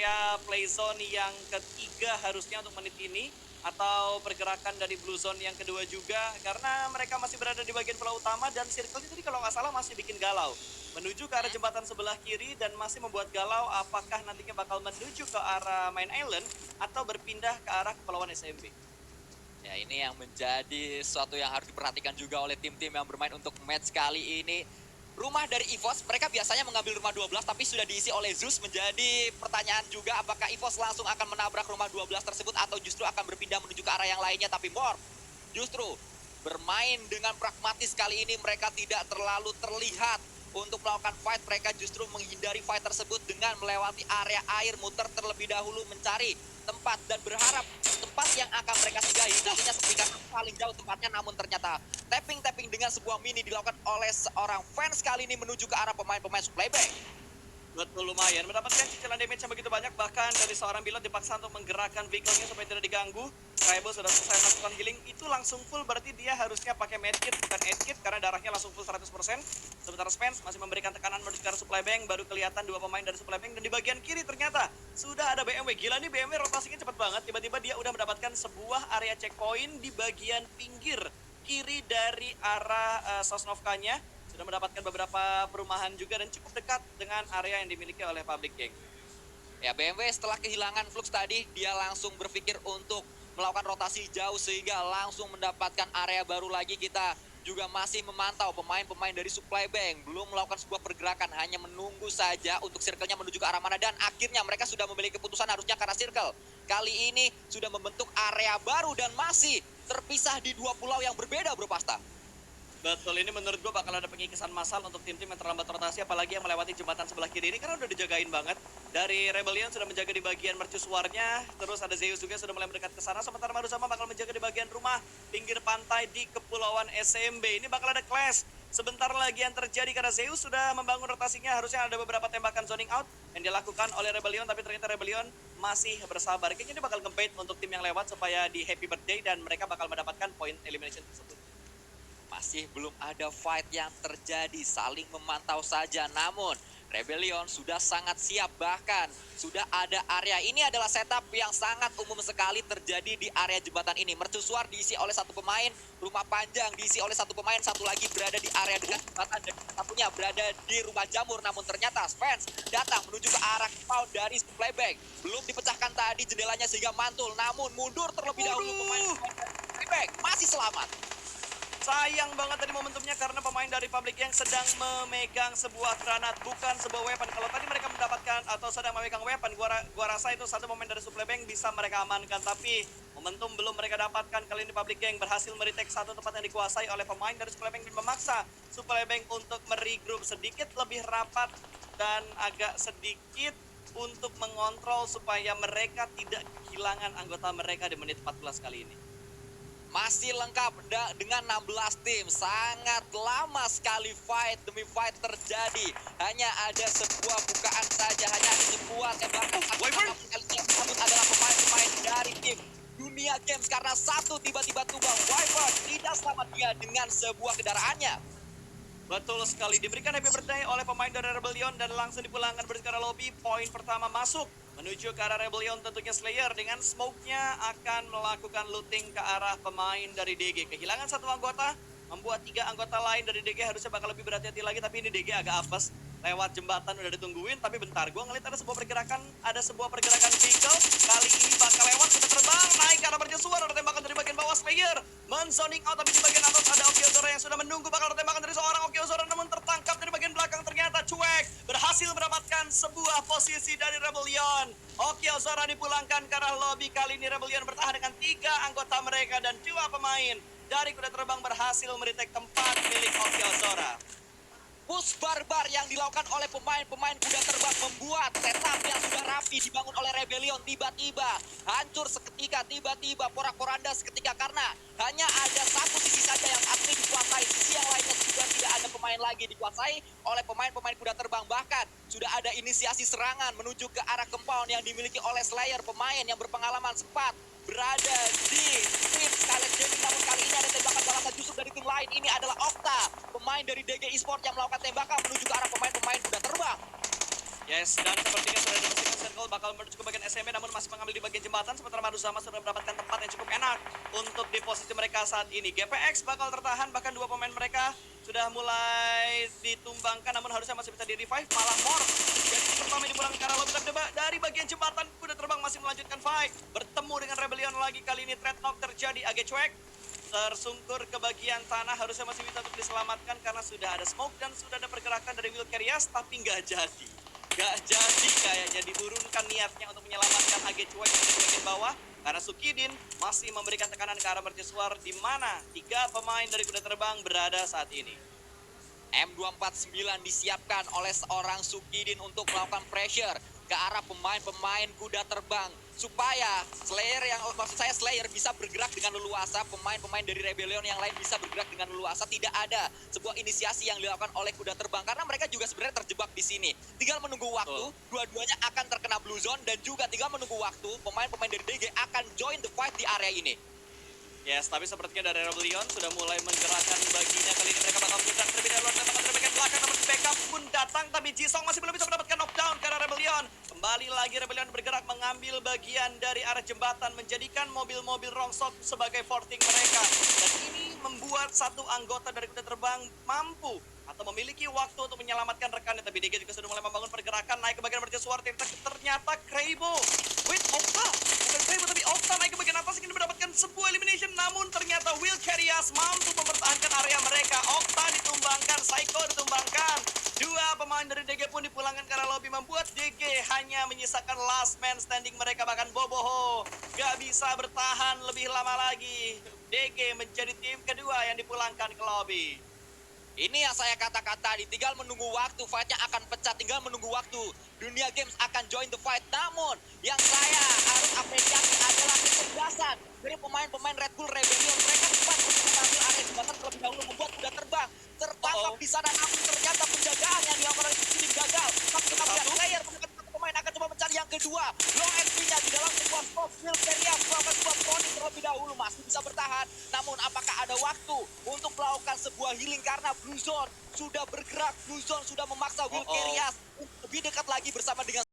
area play zone yang ketiga harusnya untuk menit ini, atau pergerakan dari blue zone yang kedua juga, karena mereka masih berada di bagian pulau utama dan circle-nya tadi kalau nggak salah masih bikin galau. Menuju ke arah jembatan sebelah kiri dan masih membuat galau apakah nantinya bakal menuju ke arah main island atau berpindah ke arah Kepulauan SMB. Ya, ini yang menjadi sesuatu yang harus diperhatikan juga oleh tim-tim yang bermain untuk match kali ini. Rumah dari EVOS, mereka biasanya mengambil rumah 12 tapi sudah diisi oleh Zeus. Menjadi pertanyaan juga apakah EVOS langsung akan menabrak rumah 12 tersebut atau justru akan berpindah menuju ke arah yang lainnya. Tapi Morph justru bermain dengan pragmatis kali ini, mereka tidak terlalu terlihat untuk melakukan fight. Mereka justru menghindari fight tersebut dengan melewati area air, muter terlebih dahulu mencari tempat dan berharap tempat yang akan mereka singgahi nantinya sepikan paling jauh tempatnya, namun ternyata tapping dengan sebuah mini dilakukan oleh seorang fans kali ini menuju ke arah pemain-pemain playback. Betul, lumayan mendapatkan cicilan damage yang begitu banyak, bahkan dari seorang pilot dipaksa untuk menggerakkan vehicle-nya supaya tidak diganggu. Tribal sudah selesai melakukan healing, itu langsung full, berarti dia harusnya pakai medkit bukan edkit karena darahnya langsung full 100%. Sementara Spence masih memberikan tekanan menuju ke arah supply bank, baru kelihatan dua pemain dari supply bank, dan di bagian kiri ternyata sudah ada BMW. Gila nih, BMW rotasinya cepat banget, tiba-tiba dia udah mendapatkan sebuah area checkpoint di bagian pinggir kiri dari arah Sosnovkanya. Sudah mendapatkan beberapa perumahan juga dan cukup dekat dengan area yang dimiliki oleh Public Gang. Ya, BMW setelah kehilangan Flux tadi, dia langsung berpikir untuk melakukan rotasi jauh sehingga langsung mendapatkan area baru lagi. Kita juga masih memantau pemain-pemain dari Supply Bank belum melakukan sebuah pergerakan, hanya menunggu saja untuk circle-nya menuju ke arah mana, dan akhirnya mereka sudah memiliki keputusan harusnya karena circle kali ini sudah membentuk area baru dan masih terpisah di dua pulau yang berbeda, Bro Pasta. Betul, ini menurut gue bakal ada pengikisan massal untuk tim-tim yang terlambat rotasi, apalagi yang melewati jembatan sebelah kiri ini karena udah dijagain banget. Dari Rebellion sudah menjaga di bagian mercusuarnya, terus ada Zeus juga sudah mulai mendekat ke sana, sementara Maruzama bakal menjaga di bagian rumah pinggir pantai di Kepulauan SMB. Ini bakal ada clash sebentar lagi yang terjadi karena Zeus sudah membangun rotasinya, harusnya ada beberapa tembakan zoning out yang dilakukan oleh Rebellion, tapi ternyata Rebellion masih bersabar. Kayaknya ini bakal ngebait untuk tim yang lewat supaya di happy birthday dan mereka bakal mendapatkan point elimination tersebut. Masih belum ada fight yang terjadi, saling memantau saja. Namun Rebellion sudah sangat siap, bahkan sudah ada area. Ini adalah setup yang sangat umum sekali terjadi di area jembatan ini. Mercusuar diisi oleh satu pemain, rumah panjang diisi oleh satu pemain, satu lagi berada di area dekat jembatan, dan satunya berada di rumah jamur. Namun ternyata Spence datang menuju ke arah compound dari playback. Belum dipecahkan tadi jendelanya sehingga mantul, namun mundur terlebih dahulu pemain playback, masih selamat. Sayang banget tadi momentumnya karena pemain dari Public yang sedang memegang sebuah granat, bukan sebuah weapon. Kalau tadi mereka mendapatkan atau sedang memegang weapon, gua rasa itu satu momen dari Supply Bank bisa mereka amankan. Tapi momentum belum mereka dapatkan. Kali ini Public Gang berhasil meretake satu tempat yang dikuasai oleh pemain dari Supply Bank dan memaksa Supply Bank untuk meregroup sedikit lebih rapat dan agak sedikit untuk mengontrol supaya mereka tidak kehilangan anggota mereka di menit 14 kali ini. Masih lengkap dengan 16 tim. Sangat lama sekali fight demi fight terjadi. Hanya ada sebuah bukaan saja, hanya ada sebuah tembakan. Namun adalah pemain-pemain dari tim Dunia Games karena satu tiba-tiba tumbang. Wyvern tidak selamat dia dengan sebuah kendaraannya. Betul sekali, diberikan happy birthday oleh pemain dari Rebellion dan langsung dipulangkan bersih ke arah lobby. Poin pertama masuk menuju ke arah Rebellion, tentunya Slayer dengan smoke-nya akan melakukan looting ke arah pemain dari DG. Kehilangan satu anggota, membuat 3 anggota lain dari DG harusnya bakal lebih berhati-hati lagi, tapi ini DG agak apes. Lewat jembatan udah ditungguin, tapi bentar, gue ngeliat ada sebuah pergerakan vehicle. Kali ini bakal lewat, sudah terbang, naik ke arah mercusuar, ada tembakan dari bagian bawah Slayer. Men-zoning out, tapi di bagian atas ada Okiozora yang sudah menunggu, bakal ada tembakan dari seorang Okiozora, namun tertangkap dari bagian belakang, ternyata cuek. Berhasil mendapatkan sebuah posisi dari Rebellion. Okiozora dipulangkan ke arah lobby. Kali ini Rebellion bertahan dengan 3 anggota mereka dan 2 pemain dari kuda terbang berhasil meretake tempat milik Okiozora. Push barbar yang dilakukan oleh pemain-pemain kuda terbang membuat setup yang sudah rapi dibangun oleh Rebellion tiba-tiba hancur seketika, tiba-tiba porak-poranda seketika karena hanya ada satu sisi saja yang asli dikuasai, sisi yang lainnya sudah tidak ada pemain lagi dikuasai oleh pemain-pemain kuda terbang. Bahkan sudah ada inisiasi serangan menuju ke arah compound yang dimiliki oleh Slayer, pemain yang berpengalaman sempat berada di tim Scarlet Gaming, namun kali ini ada tembakan balasan justru dari tim lain. Ini adalah Okta, pemain dari DG Esports yang melakukan tembakan menuju ke arah pemain-pemain kuda terbang. Yes, dan sepertinya sudah dipastikan Circle bakal menuju ke bagian SME namun masih mengambil di bagian jembatan sementara Madu Zama sudah mendapatkan tempat yang cukup enak untuk di posisi mereka saat ini. GPX bakal tertahan bahkan dua pemain mereka sudah mulai ditumbangkan namun harusnya masih bisa di-revive malah Morph. Jadi tim pertama dipulangkan ke arah lobby tapi dari bagian jembatan kuda terbang masih melanjutkan fight. Bertemu dengan Rebellion lagi kali ini trade knock terjadi agak cuek. Tersungkur ke bagian tanah harusnya masih bisa untuk diselamatkan karena sudah ada smoke dan sudah ada pergerakan dari Will Carias tapi nggak jadi. Gak jadi kayaknya diturunkan niatnya untuk menyelamatkan AG Cuek yang ada di bagian bawah karena Sukidin masih memberikan tekanan ke arah mercusuar di mana tiga pemain dari kuda terbang berada saat ini. M249 disiapkan oleh seorang Sukidin untuk melakukan pressure ke arah pemain-pemain kuda terbang supaya Slayer bisa bergerak dengan leluasa, pemain-pemain dari Rebellion yang lain bisa bergerak dengan leluasa, tidak ada sebuah inisiasi yang dilakukan oleh kuda terbang karena mereka juga sebenarnya terjebak di sini. Tinggal menunggu waktu, dua-duanya akan terkena blue zone dan juga tinggal menunggu waktu pemain-pemain dari DG akan join the fight di area ini. Yes, tapi sepertinya dari Rebellion sudah mulai menggerakkan baginya. Kali ini mereka bakal menyerang terlebih dahulu. Tembakan dari bagian belakang namun backup pun datang. Tapi Jisong masih belum bisa mendapatkan knockdown karena Rebellion. Kembali lagi Rebellion bergerak mengambil bagian dari arah jembatan. Menjadikan mobil-mobil rongsok sebagai forting mereka. Dan ini membuat satu anggota dari kuda terbang mampu atau memiliki waktu untuk menyelamatkan rekannya. Tapi DG juga sudah mulai membangun pergerakan naik ke bagian mercusuar. Ternyata Kraybo. Wait, Okta. Bukan Kraybo tapi Okta naik ke bagian atas ingin mendapatkan sebuah elimination. Namun ternyata Will Carias mampu mempertahankan area mereka. Okta ditumbangkan, Psycho ditumbangkan. Dua pemain dari DG pun dipulangkan ke arah lobby membuat DG hanya menyisakan last man standing mereka. Bahkan Boboho gak bisa bertahan lebih lama lagi. DG menjadi tim kedua yang dipulangkan ke lobby. Ini yang saya katakan tadi, tinggal menunggu waktu, fightnya akan pecah, tinggal menunggu waktu. Dunia Games akan join the fight, namun yang saya harus apresiasi adalah kecerdasan dari pemain-pemain Red Bull Rebellion. Mereka cepat untuk mengambil area jembatan terlebih dahulu, membuat kuda terbang tertangkap di sana, namun ternyata penjagaan yang dilakukan oleh Sukidin gagal. Tapi kita lihat player menekan satu pemain akan coba mencari yang kedua. Long SP-nya di dalam sebuah stop, Will Carias melakukan sebuah proning terlebih dahulu, masih bisa bertahan. Namun apakah ada waktu untuk melakukan sebuah healing karena Blue Zone sudah bergerak, Blue Zone sudah memaksa Will Carias lebih dekat lagi bersama dengan